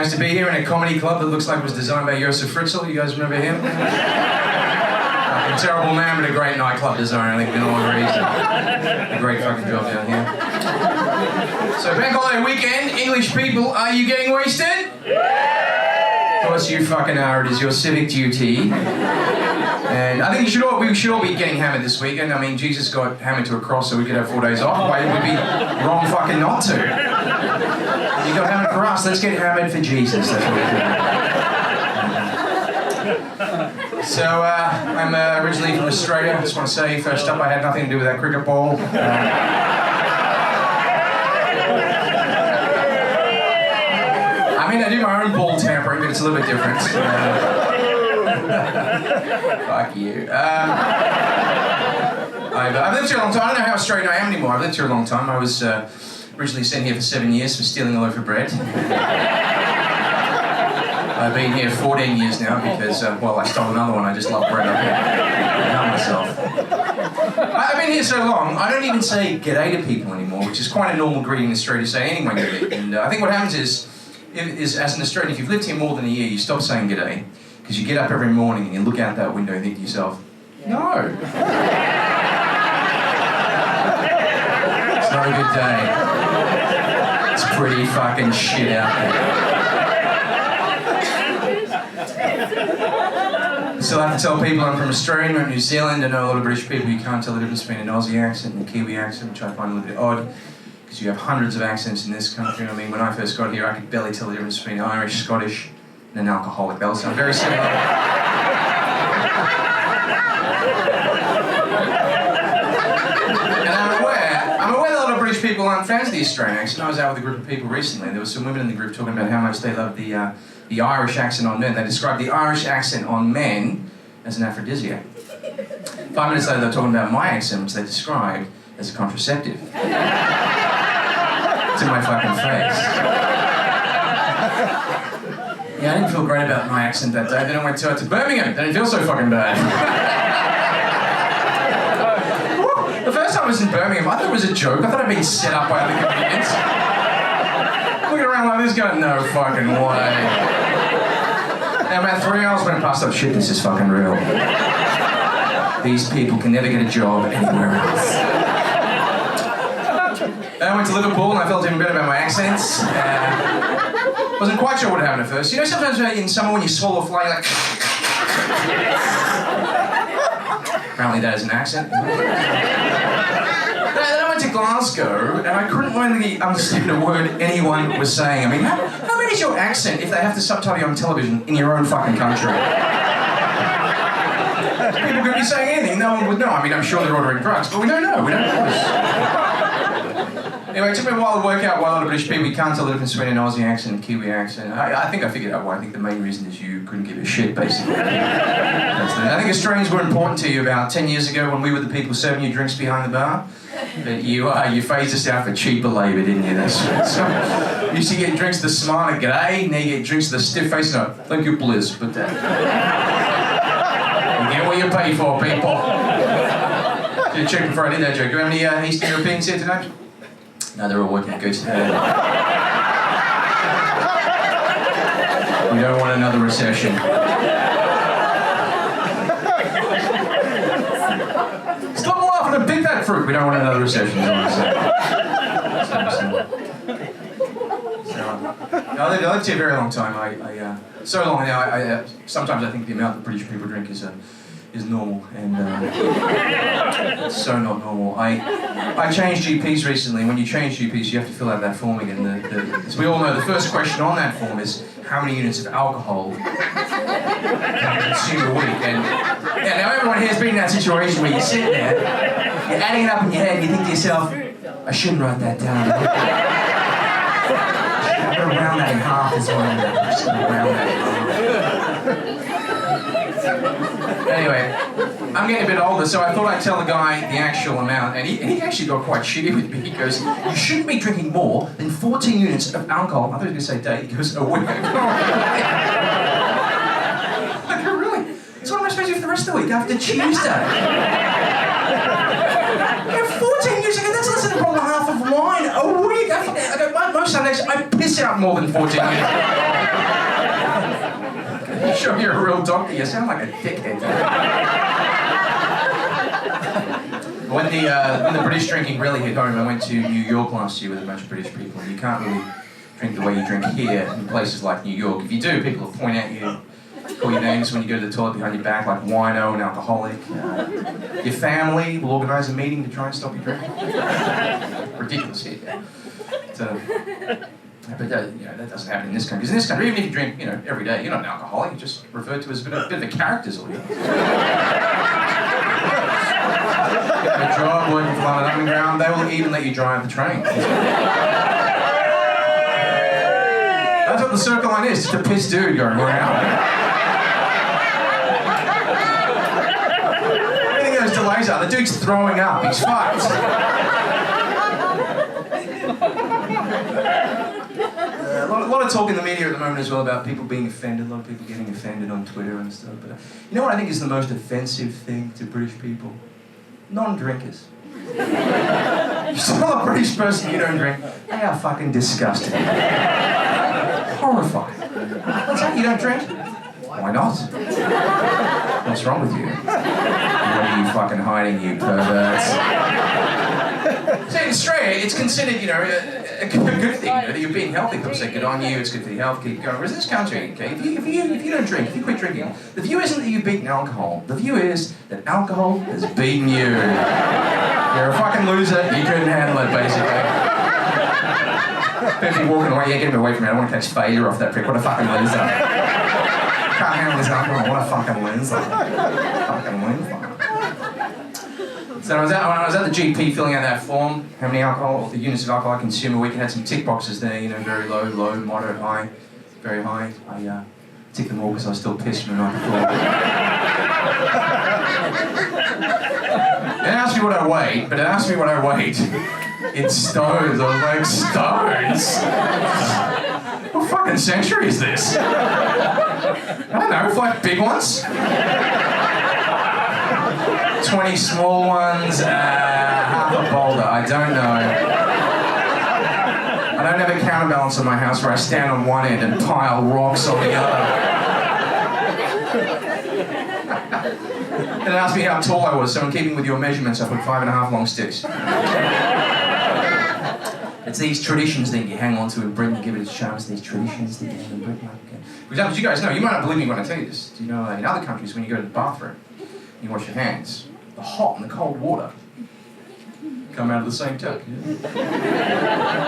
nice to be here in a comedy club that looks like it was designed by Josef Fritzl. You guys remember him? A terrible man, but a great nightclub designer. I think we all agree. A great fucking job down here. So, bank holiday weekend, English people, are you getting wasted? Of course you fucking are. It is your civic duty. And I think we should all be getting hammered this weekend. I mean, Jesus got hammered to a cross so we could have 4 days off, but it would be wrong fucking not to. You got hammered for us, let's get hammered for Jesus. That's what we do. So, I'm originally from Australia. I just want to say, first up, I had nothing to do with that cricket ball. I mean, I do my own ball tampering, but it's a little bit different. Fuck you. I've lived here a long time. I don't know how Australian I am anymore. I've lived here a long time. I was originally sent here for 7 years for stealing a loaf of bread. I've been here 14 years now because, well, I stole another one. I just love bread up here. I know myself. I've been here so long, I don't even say g'day to people anymore, which is quite a normal greeting in Australia to say anyone g'day. And I think what happens is, as an Australian, if you've lived here more than a year, you stop saying g'day, because you get up every morning and you look out that window and think to yourself, no. It's not a good day. It's pretty fucking shit out there. Still have to tell people I'm from Australia and New Zealand. I know a lot of British people you can't tell the difference between an Aussie accent and a Kiwi accent, which I find a little bit odd, because you have hundreds of accents in this country. I mean, when I first got here, I could barely tell the difference between Irish, Scottish, and an alcoholic. They all sound very similar. And I'm aware that a lot of British people aren't fans of the Australian accent. I was out with a group of people recently, and there were some women in the group talking about how much they love the Irish accent on men. They described the Irish accent on men as an aphrodisiac. 5 minutes later, they were talking about my accent, which they described as a contraceptive. To my fucking face. Yeah, I didn't feel great about my accent that day. Then I went to Birmingham. Didn't feel so fucking bad. The first time I was in Birmingham, I thought it was a joke. I thought I'd been set up by other comedians. Looking around like this, going, no fucking way. And about 3 hours went past, shit, this is fucking real. These people can never get a job anywhere else. And I went to Liverpool and I felt even better about my accents. Wasn't quite sure what happened at first. You know, sometimes in summer when you swallow a fly, like... Apparently that is an accent. Then I went to Glasgow and I couldn't really understand a word anyone was saying. I mean, how bad is your accent if they have to subtitle you on television in your own fucking country? People could be saying anything, no one would know. I mean, I'm sure they're ordering drugs, but we don't know. We don't know. Anyway, it took me a while to work out why a lot of British people, you can't tell the difference between an Aussie accent and a Kiwi accent. I think I figured out why. I think the main reason is you couldn't give a shit, basically. I think Australians were important to you about 10 years ago when we were the people serving you drinks behind the bar. But you phased us out for cheaper labour, didn't you? That's right. So, you used to get drinks to the smile and g'day, now you get drinks to the stiff face and no, thank you, please. But you get what you pay for, people. Did check before I did that joke. Do you have any Eastern Europeans here tonight? No, they're all working good. We don't want another recession. Stop laughing and pick that fruit. We don't want another recession. I lived here a very long time. So long now. Sometimes I think the amount that British people drink is normal, and it's so not normal. I changed GPs recently. When you change GPs, you have to fill out that form again. As we all know, the first question on that form is how many units of alcohol can you consume a week? And now everyone here has been in that situation where you sit there, you're adding it up in your head, and you think to yourself, I shouldn't write that down. I'm going to round that in half as well. I'm just going to round that in half. Anyway, I'm getting a bit older, so I thought I'd tell the guy the actual amount, and he actually got quite shitty with me. He goes, you shouldn't be drinking more than 14 units of alcohol. I thought he was going to say day. He goes, a week. I go, really? So what am I supposed to do for the rest of the week after Tuesday? 14 units, that's less than a bottle and a half of wine a week. I go, most Sundays, I piss out more than 14 years. You sure you're a real doctor? You sound like a dickhead. When the British drinking really hit home, I went to New York last year with a bunch of British people. You can't really drink the way you drink here in places like New York. If you do, people will point at you, call your names when you go to the toilet behind your back, like wino and alcoholic. Your family will organise a meeting to try and stop you drinking. Ridiculous here. But that doesn't happen in this country. Because in this country, even if you drink, every day, you're not an alcoholic. You're just referred to as a bit of a character, sort of. A job working for London Underground, they will even let you drive the train. That's what the Circle Line is, just a pissed dude going around. Everything those delays are, the dude's throwing up, he's fucked. A lot of talk in the media at the moment as well about people being offended, a lot of people getting offended on Twitter and stuff. But you know what I think is the most offensive thing to British people? Non-drinkers. You tell a British person you don't drink, they are fucking disgusting. Horrifying. What's that, you don't drink? Why not? What's wrong with you? What are you fucking hiding, you perverts? So in Australia, it's considered, a good thing, that you're being healthy. People say, good on you, it's good for your health, keep going. Whereas in this country, okay, if you don't drink, if you quit drinking, the view isn't that you've beaten alcohol. The view is that alcohol has beaten you. You're a fucking loser, you couldn't handle it, basically. People walking away, get him away from me, I don't want to catch failure off that prick, what a fucking loser. Can't handle this alcohol, what a fucking loser. Fucking loser. So when I was at the GP filling out that form, how many alcohol, the units of alcohol I consume a week, it had some tick boxes there, very low, moderate, high, very high. I ticked them all because I was still pissed from the night before. It asked me what I weighed, but it asked me what I weighed in stones. I was like, stones? What fucking century is this? I don't know, like big ones? 20 small ones, half a boulder, I don't know. I don't have a counterbalance in my house where I stand on one end and pile rocks on the other. And it asked me how tall I was, so in keeping with your measurements, I put 5.5 long sticks. It's these traditions that you hang on to in Britain, give it a chance, these traditions that you have in Britain. For example, as you guys know, you might not believe me when I tell you this. Do you know, in other countries, when you go to the bathroom, you wash your hands, the hot and the cold water come out of the same tap.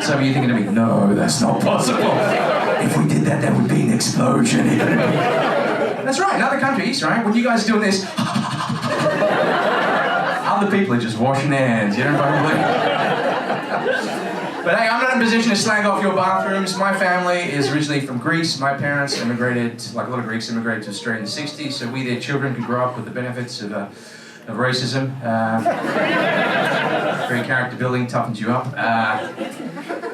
Some of you thinking to me, no, that's not possible. If we did that, there would be an explosion. That's right, in other countries, right, when you guys are doing this, other people are just washing their hands, probably. But hey, I'm not in a position to slag off your bathrooms. My family is originally from Greece. My parents immigrated, like a lot of Greeks, immigrated to Australia in the 60s, so we, their children, could grow up with the benefits of racism. Very character building, toughens you up.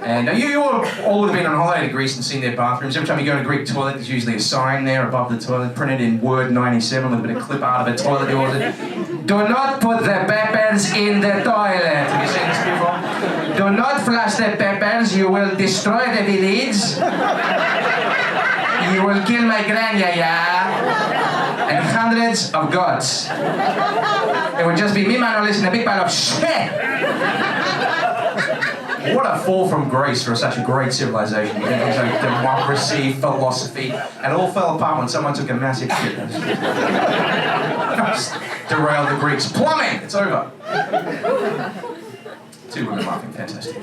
And you all would have been on holiday to Greece and seen their bathrooms. Every time you go to a Greek toilet, there's usually a sign there above the toilet, printed in Word 97 with a bit of clip art of a toilet doors. Do not put the peppers in the toilet. Have you seen this before? Do not flush the peppers, you will destroy the village. You will kill my grandyaya and hundreds of gods. It would just be me, Manolis, and a big pile of shit. What a fall from grace for such a great civilization. Things like democracy, philosophy, and it all fell apart when someone took a massive shit. Derailed the Greeks. Plumbing! It's over. 2 women laughing, fantastic.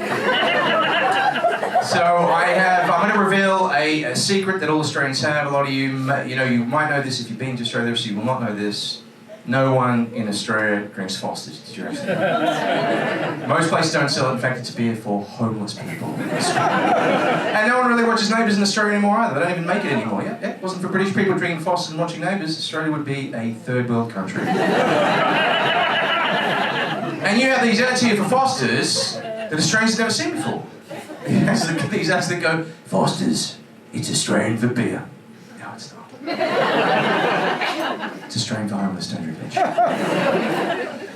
So I'm going to reveal a secret that all Australians have. A lot of you, you might know this if you've been to Australia, so you will not know this. No one in Australia drinks Foster's. Did you actually know? Most places don't sell it. In fact, it's beer for homeless people. And no one really watches Neighbours in Australia anymore either. They don't even make it anymore. Yeah, it wasn't for British people drinking Foster's and watching Neighbours, Australia would be a third world country. And you have these ads here for Foster's that Australians have never seen before. These ads that go, Foster's, it's Australian for beer. No, it's not. It's Australian for homeless, don't drink it.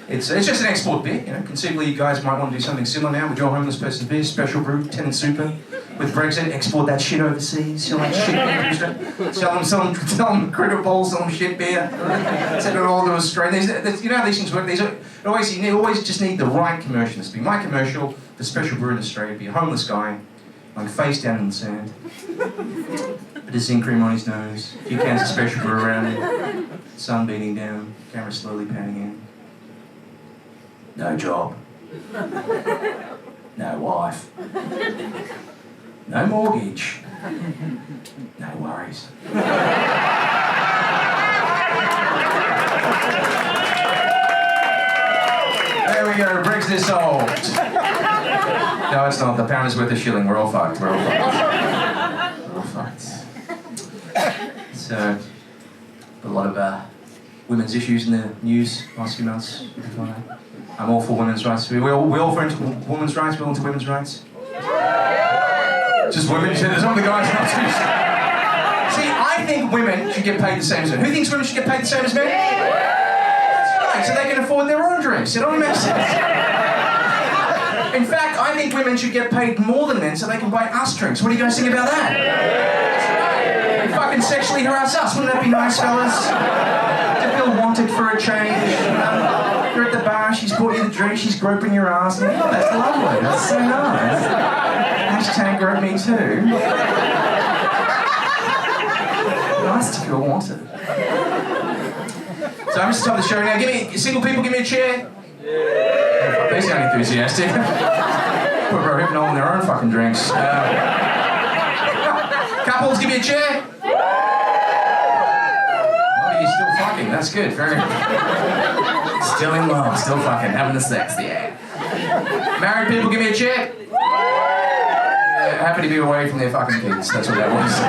It's just an export beer, Conceivably, you guys might want to do something similar now with your homeless person's beer, special brew, tenant super, with Brexit, export that shit overseas, sell that shit beer, sell them cricket balls, sell them shit beer, send it all to Australia. You know how these things work? You always just need the right commercial. This be my commercial, the special brew in Australia, be a homeless guy, like face down in the sand, bit of zinc cream on his nose, a few cans of special brew around him, sun beating down, camera slowly panning in. No job. No wife. No mortgage. No worries. There we go, Brexit solved. No, it's not. The pound is worth a shilling. We're all fucked. We're all fucked. We're all fucked. So, a lot of women's issues in the news last few months. I'm all for women's rights. We all for women's rights? We're all into women's rights? Just women? There's some of the guys not too. See, I think women should get paid the same as men. Who thinks women should get paid the same as men? That's right, so they can afford their own drinks. It don't make sense. In fact, I think women should get paid more than men so they can buy us drinks. What do you guys think about that? That's right. And fucking sexually harass us. Wouldn't that be nice, fellas? To feel wanted for a change. You're at the bar, she's bought you the drink, she's groping your ass. Oh, that's lovely. That's so nice. Hashtag grope me too. Nice to feel wanted. So I'm just top of the show now. Single people, give me a chair. Yeah. They sound enthusiastic. Put rohypnol in their own fucking drinks. Couples, give me a chair. Oh, you're still fucking. That's good. Very good. Still in love, still fucking having the sex, yeah. Married people, give me a check. Yeah, happy to be away from their fucking kids. That's what that was.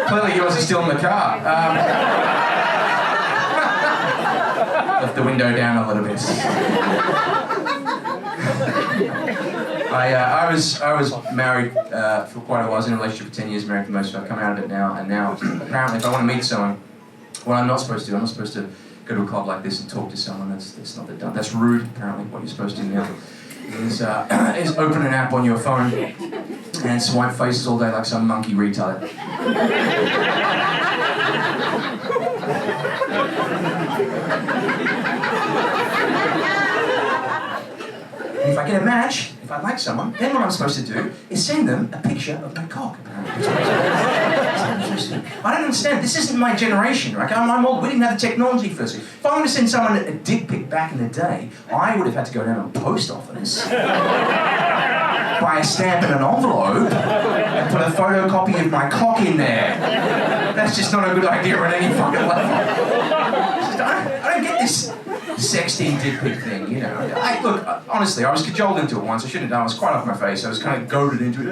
Clearly yours is still in the car. Left the window down a little bit. I was married for quite a while. I was in a relationship for 10 years, married for most of it. I've come out of it now, and now apparently if I want to meet someone, what I'm not supposed to do, I'm not supposed to go to a club like this and talk to someone. That's not done. That's rude, apparently, what you're supposed to do now. Is open an app on your phone and swipe faces all day like some monkey retard. If I get a match, if I like someone, then what I'm supposed to do is send them a picture of my cock, apparently. I don't understand. This isn't my generation, right? I'm old. We didn't have the technology first. If I wanted to send someone a dick pic back in the day, I would have had to go down to a post office, buy a stamp and an envelope, and put a photocopy of my cock in there. That's just not a good idea on any fucking level. I don't get this sexting dick pic thing, you know. Look, honestly, I was cajoled into it once. I shouldn't have done it. I was quite off my face. I was kind of goaded into it.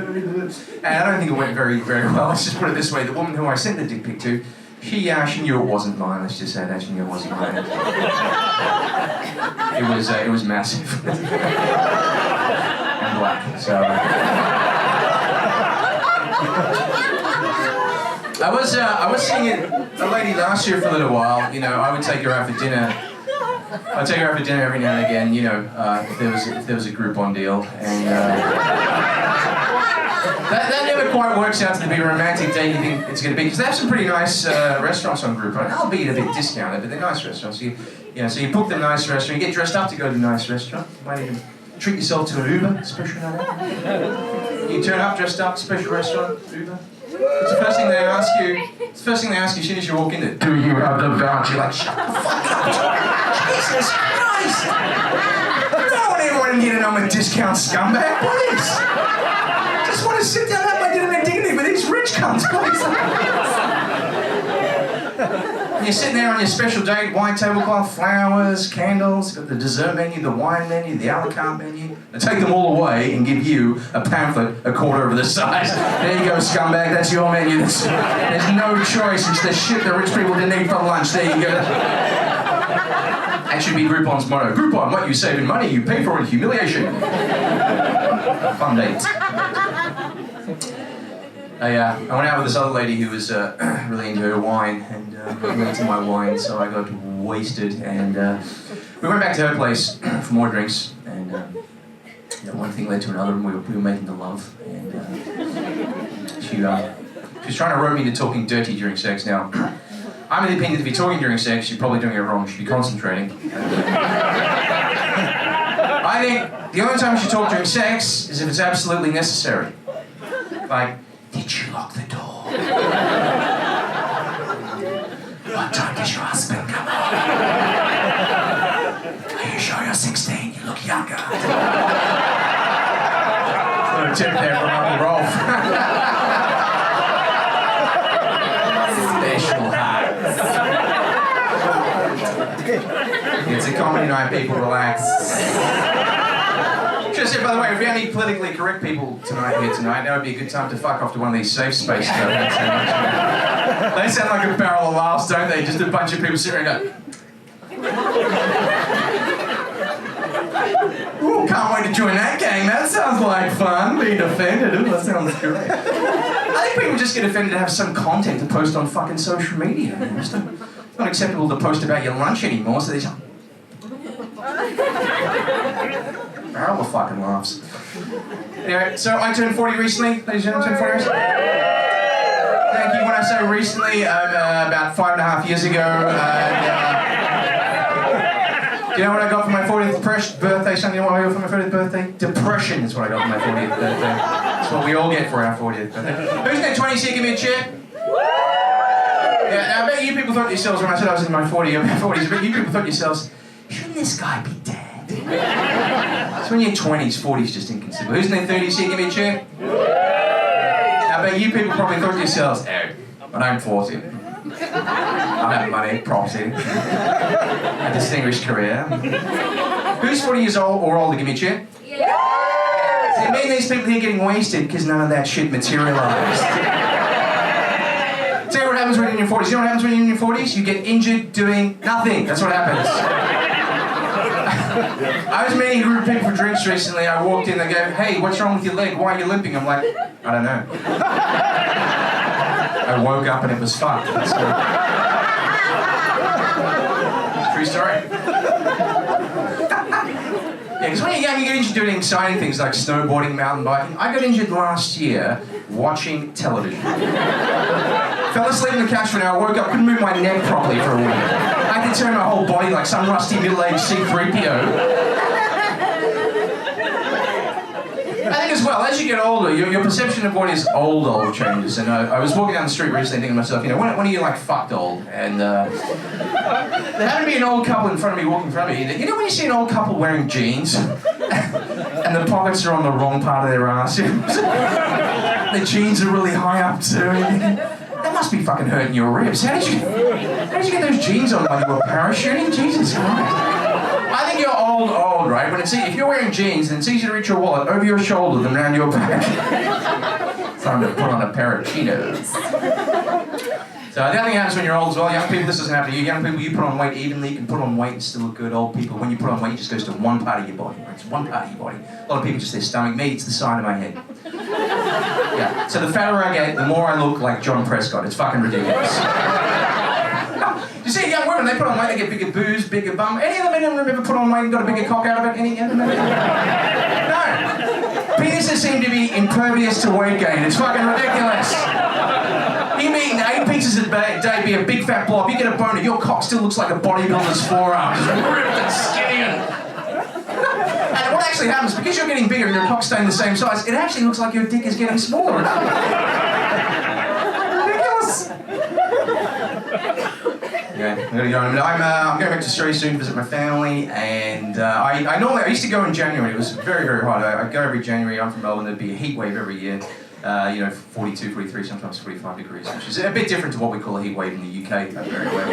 And I don't think it went very, very well. Let's just put it this way. The woman who I sent the dick pic to, she knew it wasn't mine. Let's just say that. She knew it wasn't mine. It was massive. And black. So... I was seeing a lady last year for a little while. You know, I would take her out for dinner. I'd take her out for dinner every now and again, you know, if there was a Groupon deal, and that never quite works out to be a romantic date you think it's going to be, because they have some pretty nice restaurants on Groupon, albeit a bit discounted, but they're nice restaurants. So you book the nice restaurant, you get dressed up to go to the nice restaurant, you might even treat yourself to an Uber, special night. You turn up dressed up, special restaurant, Uber. It's the first thing they ask you. It's the first thing they ask you as soon as you walk in. Do you have the voucher? You're like, shut the fuck up! Jesus Christ! I don't want anyone in here to know I'm a discount scumbag, please! Just want to sit down and have my dinner and dignity with these rich cunts, please! And you're sitting there on your special date, white tablecloth, flowers, candles, got the dessert menu, the wine menu, the a la carte menu. They take them all away and give you a pamphlet a quarter of the size. There you go, scumbag, that's your menu. There's no choice, it's the shit the rich people didn't eat for lunch. There you go. That should be Groupon's motto. Groupon, what you save in money, you pay for in humiliation. Fun date. I went out with this other lady who was really into her wine, and really into my wine, so I got wasted, and we went back to her place for more drinks, and one thing led to another, and we were making the love, and she was trying to rope me into talking dirty during sex. Now, I'm of the opinion that if you're talking during sex, you're probably doing it wrong. You should be concentrating. I think the only time you should talk during sex is if it's absolutely necessary. Like, did you lock the door? What time did your husband come home? Are you sure you're 16? You look younger. A little tip there from Uncle Rolf. Special hearts. It's a comedy night, people relax. Should have said, by the way, if we have any politically correct people here tonight, that would be a good time to fuck off to one of these safe spaces. They sound like a barrel of laughs, don't they? Just a bunch of people sitting around going, ooh, can't wait to join that gang. That sounds like fun. Being offended. Ooh, that sounds great. I think people just get offended to have some content to post on fucking social media. It's not acceptable to post about your lunch anymore, so they just... barrel of fucking laughs. Anyway, so I turned 40 recently. Ladies and gentlemen, turned 40 recently. Thank you. When I say recently, about 5.5 years ago. Do you know what I got for my 40th birthday? Something you know what I got for my 40th birthday? Depression is what I got for my 40th birthday. That's what we all get for our 40th birthday. Who's in their 20s here? Give me a cheer. Yeah, now I bet you people thought to yourselves, when I said I was in my 40s, I bet you people thought to yourselves, shouldn't this guy be dead? So when you're 20s, 40s just inconceivable. Who's in their 30s here? Give me a cheer. I bet you people probably thought to yourselves, oh, but I'm 40. I have money, property, a distinguished career. Who's 40 years old or older? Give me a cheer. Yeah. See, me and these people here getting wasted because none of that shit materialised. Tell you what happens when you're in your 40s. You know what happens when you're in your 40s? You get injured doing nothing. That's what happens. I was meeting a group of people for drinks recently. I walked in, they go, hey, what's wrong with your leg? Why are you limping? I'm like, I don't know. I woke up and it was fucked. True story. Yeah, because when you're young, you get injured doing exciting things like snowboarding, mountain biking. I got injured last year watching television. Fell asleep on the couch for an hour, woke up, couldn't move my neck properly for a week. I had to turn my whole body like some rusty middle-aged C-3PO. I think as well, as you get older, your perception of what is old changes. And I was walking down the street recently thinking to myself, you know, when are you like fucked old? And there happened to be an old couple in front of me, walking in front of me. You know when you see an old couple wearing jeans? And the pockets are on the wrong part of their ass? The jeans are really high up too. That must be fucking hurting your ribs. How did you get those jeans on while you were parachuting? Jesus Christ. I think you're old, right? When if you're wearing jeans, then it's easier to reach your wallet over your shoulder than around your back. It's time to put on a pair of Cheetos. So the other thing happens when you're old as well. Young people, this doesn't happen to you. Young people, you put on weight evenly. You can put on weight and still look good. Old people, when you put on weight, it just goes to one part of your body. Right? It's one part of your body. A lot of people just their stomach. Me, it's the side of my head. Yeah. So the fatter I get, the more I look like John Prescott. It's fucking ridiculous. You see young women, they put on weight, they get bigger boobs, bigger bum. Any of the men in the room ever put on weight and got a bigger cock out of it? Any of them? No. Penises seem to be impervious to weight gain. It's fucking ridiculous. You can be eating 8 pizzas a day, be a big fat blob, you get a boner, your cock still looks like a bodybuilder's forearm. Just ripped and skinny and what actually happens, because you're getting bigger and your cock's staying the same size, it actually looks like your dick is getting smaller. Ridiculous. Yeah, I'm going back to Australia soon to visit my family, and I used to go in January. It was very, very hot. I go every January. I'm from Melbourne. There'd be a heat wave every year. 42, 43, sometimes 45 degrees, which is a bit different to what we call a heat wave in the UK. Very well.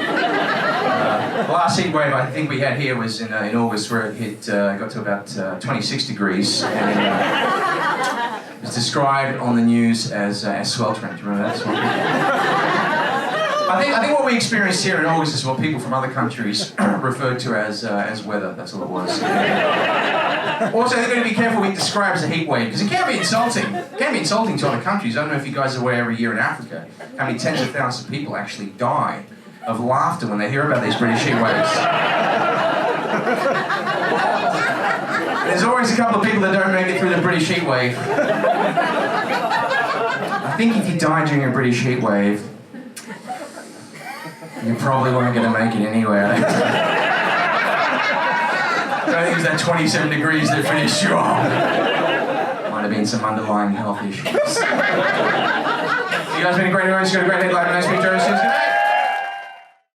The last heat wave I think we had here was in August, where it got to about 26 degrees, and it was described on the news as sweltering. Do you remember that? I think what we experienced here in August is what people from other countries referred to as weather. That's all it was. Also, they've got to be careful what we describe as a heat wave, because it can be insulting. It can be insulting to other countries. I don't know if you guys are aware every year in Africa how many tens of thousands of people actually die of laughter when they hear about these British heat waves. There's always a couple of people that don't make it through the British heat wave. I think if you die during a British heat wave, you probably weren't going to make it anyway. I don't think it's that 27 degrees that finished you off. Might have been some underlying health issues. You guys been a great audience, got a great headline. Nice to meet you.